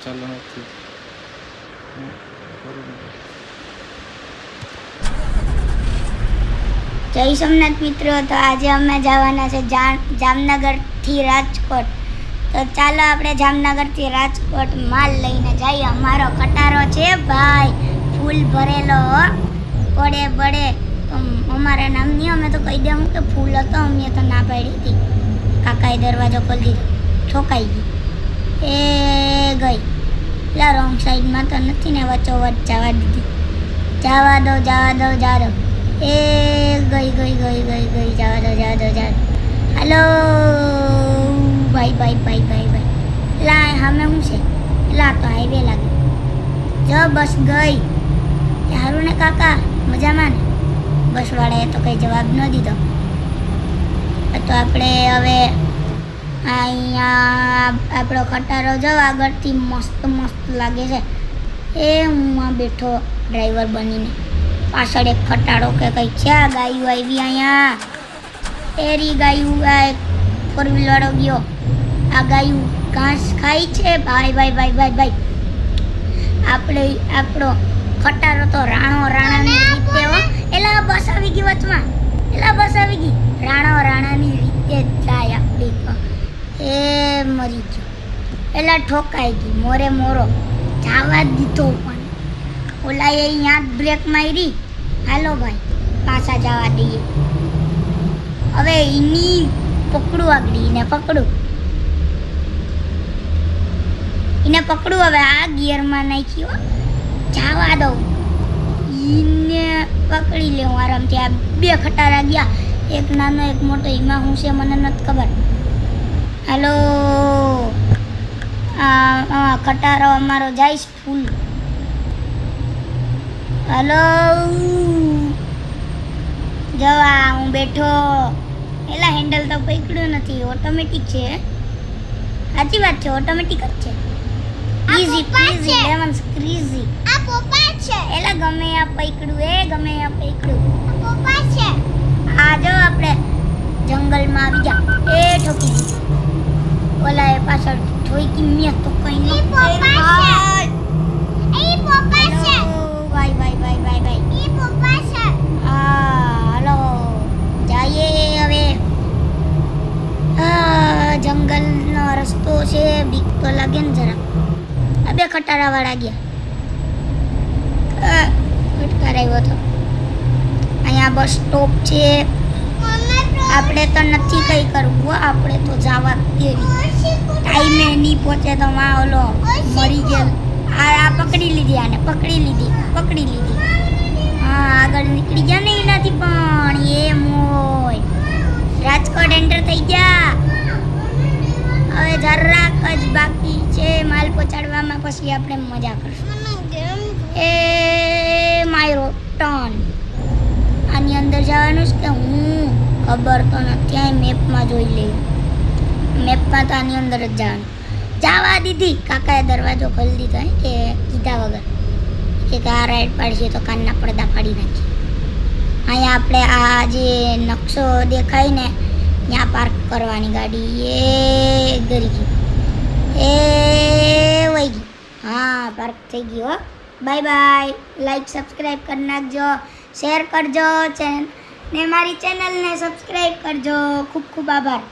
ચાલુ નથી. જય સોમનાથ મિત્રો. તો આજે અમે જવાના છે જામનગરથી રાજકોટ. તો ચાલો આપણે જામનગરથી રાજકોટ માલ લઈને જઈએ. અમારો ખટારો છે ભાઈ, ફૂલ ભરેલો પડે પડે. તો અમારા નામની અમે તો કહી દઉં કે ફૂલ હતો, અમે તો ના પાડી હતી. કાકાએ દરવાજો ખોલી દીધો, ઠોકાઈ ગઈ એ ગઈ. એટલે રોંગ સાઈડમાં તો નથી ને, વચ્ચોવચ્ચ જવા દીધી. જવા દો એ ગઈ જવા દો. હાલો ભાઈ. લા સામે શું છે? લા તો હાઈવે લાગે. જો બસ ગઈ. સારું ને કાકા, મજામાં ને? બસવાળાએ તો કંઈ જવાબ ન દીધો. તો આપણે હવે અહીંયા આપણો ખટારો જો આગળથી મસ્ત લાગે છે. એ હું આ બેઠો ડ્રાઈવર બનીને. પાછળ એક ખટાડો કે કંઈક છે. આ ગાયું આવી અહીંયા. એરી ગાયું આ ફોર વ્હીલ વાળો ગયો. આ ગાયું ઘાસ ખાઈ છે ભાઈ. આપણો ખટારો તો રાણાની રીતે હો. એલા બસ આવી ગઈ વચમાં. રાણાની રીતે જ જાય આપણી તો. એ મરી ગયો. એલા ઠોકાઈ ગઈ મોરો જવા દીધો. પણ ઓલાએ અહીંયા જ બ્રેક મારી. હાલો ભાઈ, પાછા જવા દઈએ. હવે એની પકડું આગળ, એને પકડું હવે. આ ગિયરમાં નાખ્યો, જવા દઉં. એને પકડી લેવું આરામથી. આ બે ખટારા ગયા, એક નાનો એક મોટો. એમાં શું છે મને નથી ખબર. હાલો, ખટારો અમારો જાય ફૂલ. હાલો, જવા હું બેઠો. એલા હેન્ડલ તો પકડ્યું નથી, ઓટોમેટિક છે. સાચી વાત છે, ઓટોમેટિક જ છે. Easy lemons crazy. આ પોપા છે. એલા ગમે આ પકડ્યું. આ પોપા છે. આ જો આપણે જંગલમાં આવી ગયા. એ ઠોકી દીધી. ઓલા એ પાછળ ઠોકી મેં તો કઈ ન. ભાઈ હાલો જઈએ હવે. જંગલનો રસ્તો છે, બીક તો લાગે ને જરા. આ બે ખટારા વાળા ગયા. ફટકારાયો હતો. અહીંયા બસ સ્ટોપ છે. આપણે તો નથી કઈ કરવું, આપણે તો જવા દેવી. ટાઈમે નહીં પહોંચે તો માં ઓલો મરી ગયેલ. આ પકડી લીધી. આને પકડી લીધી. હા, આગળ નીકળી ગયા ને એનાથી. પણ એ મોય રાજકોટ એન્ટર થઈ ગયા. હવે જરાક જ બાકી છે માલ પહોંચાડવામાં, પછી આપણે મજા કરશું. એ મારો ટર્ન. આની અંદર જવાનું છે કે હું ખબર તો નથી. અહીં મેપમાં જોઈ લઈએ. મેપમાં તો આની અંદર જ જવા દીધી. કાકાએ દરવાજો ખોલી દીધો કે કીધા વગર કે આ રાઈડ પાડશે તો કાનના પડદા પાડી નાખીએ. અહીંયા આપણે આ જે નકશો દેખાય ને, ત્યાં પાર્ક કરવાની ગાડી. એ ગરી ગઈ, એ વહી ગઈ. હા, પાર્ક થઈ ગઈ હો. બાય. લાઈક સબસ્ક્રાઈબ કરી નાખજો, શેર કરજો ને મારી ચેનલને સબસ્ક્રાઈબ કરજો. ખૂબ આભાર.